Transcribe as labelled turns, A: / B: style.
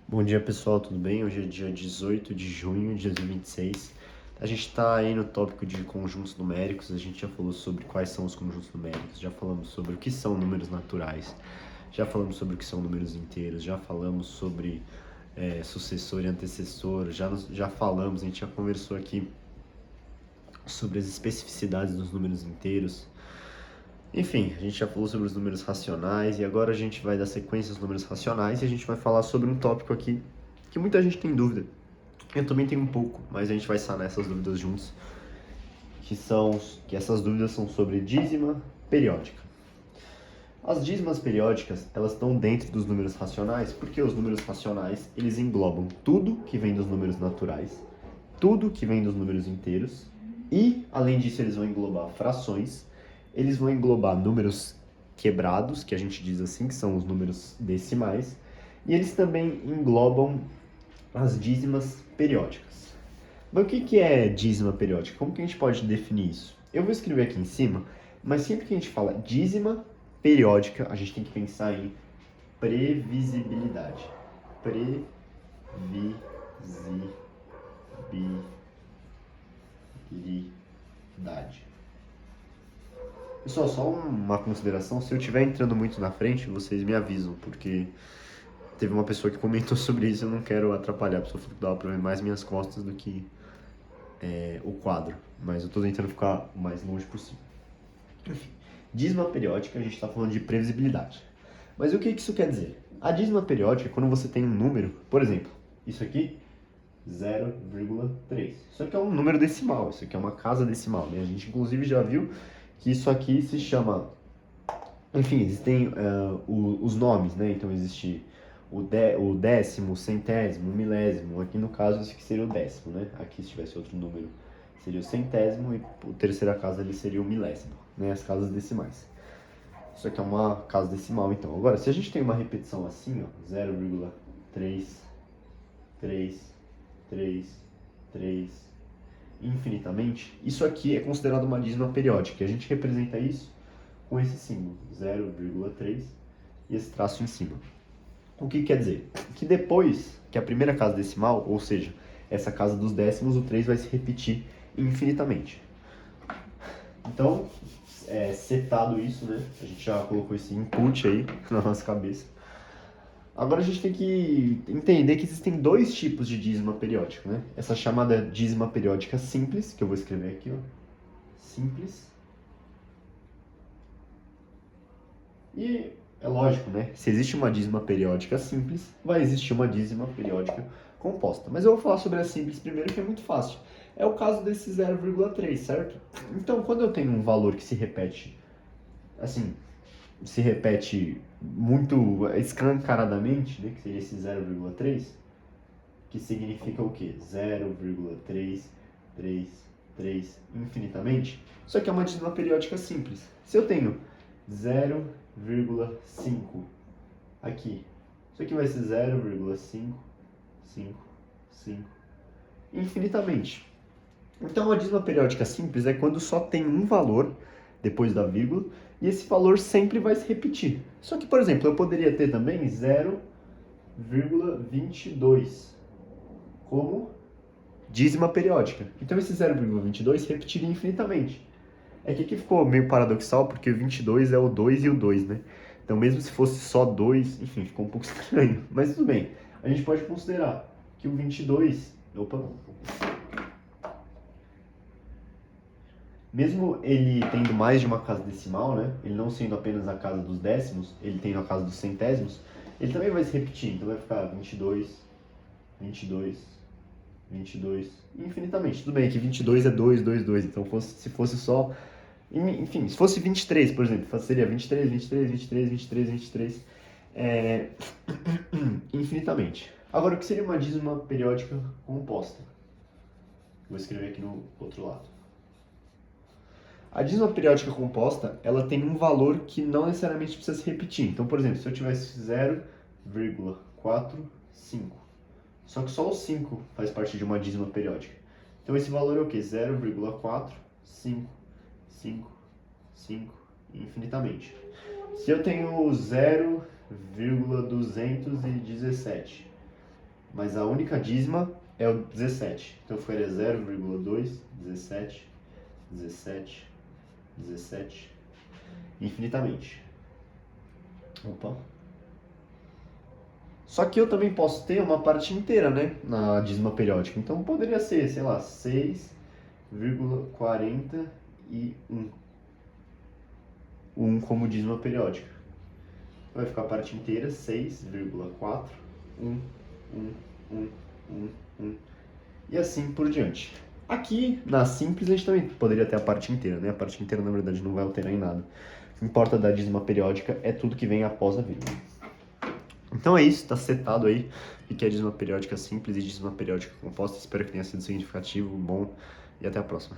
A: Bom dia pessoal, tudo bem? Hoje é dia 18 de junho de 2026. A gente está aí no tópico de conjuntos numéricos. A gente já falou sobre quais são os conjuntos numéricos, já falamos sobre o que são números naturais, já falamos sobre o que são números inteiros, já falamos sobre sucessor e antecessor, já falamos, a gente já conversou aqui sobre as especificidades dos números inteiros. Enfim, a gente já falou sobre os números racionais e agora a gente vai dar sequência aos números racionais e a gente vai falar sobre um tópico aqui que muita gente tem dúvida. Eu também tenho um pouco, mas a gente vai sanar essas dúvidas juntos, que essas dúvidas são sobre dízima periódica. As dízimas periódicas, elas estão dentro dos números racionais, porque os números racionais, eles englobam tudo que vem dos números naturais, tudo que vem dos números inteiros, e, além disso, eles vão englobar frações, eles vão englobar números quebrados, que a gente diz assim, que são os números decimais, e eles também englobam as dízimas periódicas. Mas o que é dízima periódica? Como que a gente pode definir isso? Eu vou escrever aqui em cima, mas sempre que a gente fala dízima periódica, a gente tem que pensar em previsibilidade. Previsibilidade. Pessoal, só uma consideração, se eu estiver entrando muito na frente, vocês me avisam, porque teve uma pessoa que comentou sobre isso, eu não quero atrapalhar, a pessoa falou que dava pra ver mais minhas costas do que o quadro, mas eu tô tentando ficar o mais longe possível. Enfim, dízima periódica, a gente está falando de previsibilidade. Mas o que isso quer dizer? A dízima periódica é quando você tem um número, por exemplo, isso aqui, 0,3. Isso aqui é um número decimal, isso aqui é uma casa decimal, né? A gente inclusive já viu que isso aqui se chama... Enfim, existem os nomes, né? Então existe o décimo, o centésimo, o milésimo. Aqui no caso isso aqui seria o décimo, né? Aqui se tivesse outro número seria o centésimo e a terceira casa ali seria o milésimo, né? As casas decimais. Isso aqui é uma casa decimal, então. Agora, se a gente tem uma repetição assim, ó, 0,3, 3, 3, 3, infinitamente, isso aqui é considerado uma dízima periódica. E a gente representa isso com esse símbolo, 0,3, e esse traço em cima. O que quer dizer? Que depois que a primeira casa decimal, ou seja, essa casa dos décimos, o 3 vai se repetir infinitamente. Então, setado isso, né? A gente já colocou esse input aí na nossa cabeça. Agora a gente tem que entender que existem dois tipos de dízima periódica, né? Essa chamada dízima periódica simples, que eu vou escrever aqui, ó. Simples. E é lógico, né? Se existe uma dízima periódica simples, vai existir uma dízima periódica composta. Mas eu vou falar sobre a simples primeiro, que é muito fácil. É o caso desse 0,3, certo? Então, quando eu tenho um valor que se repete, assim, se repete muito escancaradamente, né, que seria esse 0,3, que significa o quê? 0,333 infinitamente. Isso aqui é uma dízima periódica simples. Se eu tenho 0,5 aqui, isso aqui vai ser 0,555 infinitamente. Então, a dízima periódica simples é quando só tem um valor depois da vírgula e esse valor sempre vai se repetir. Só que, por exemplo, eu poderia ter também 0,22 como dízima periódica. Então, esse 0,22 se repetiria infinitamente. É que aqui ficou meio paradoxal, porque o 22 é o 2 e o 2, né? Então, mesmo se fosse só 2, enfim, ficou um pouco estranho. Mas tudo bem. A gente pode considerar que o 22... Opa! Mesmo ele tendo mais de uma casa decimal, né? Ele não sendo apenas a casa dos décimos, ele tendo a casa dos centésimos, ele também vai se repetir. Então, vai ficar 22, 22, 22, infinitamente. Tudo bem que 22 é 2, 2, 2. Então, se fosse só... Enfim, se fosse 23, por exemplo, seria 23, 23, 23, 23, 23, infinitamente. Agora, o que seria uma dízima periódica composta? Vou escrever aqui no outro lado. A dízima periódica composta, ela tem um valor que não necessariamente precisa se repetir. Então, por exemplo, se eu tivesse 0,45, só que só o 5 faz parte de uma dízima periódica. Então, esse valor é o quê? 0,455 infinitamente. Se eu tenho 0,217, mas a única dízima é o 17. Então ficaria 0,2, 17, 17, 17, infinitamente. Opa. Só que eu também posso ter uma parte inteira, né, na dízima periódica. Então poderia ser, sei lá, 6,41. Um como dízima periódica. Vai ficar a parte inteira, 6,41, 1. E assim por diante. Aqui, na simples, a gente também poderia ter a parte inteira, né? A parte inteira, na verdade, não vai alterar em nada. O que importa da dízima periódica é tudo que vem após a vírgula. Então é isso, tá setado aí o que é dízima periódica simples e dízima periódica composta. Espero que tenha sido significativo, bom, e até a próxima.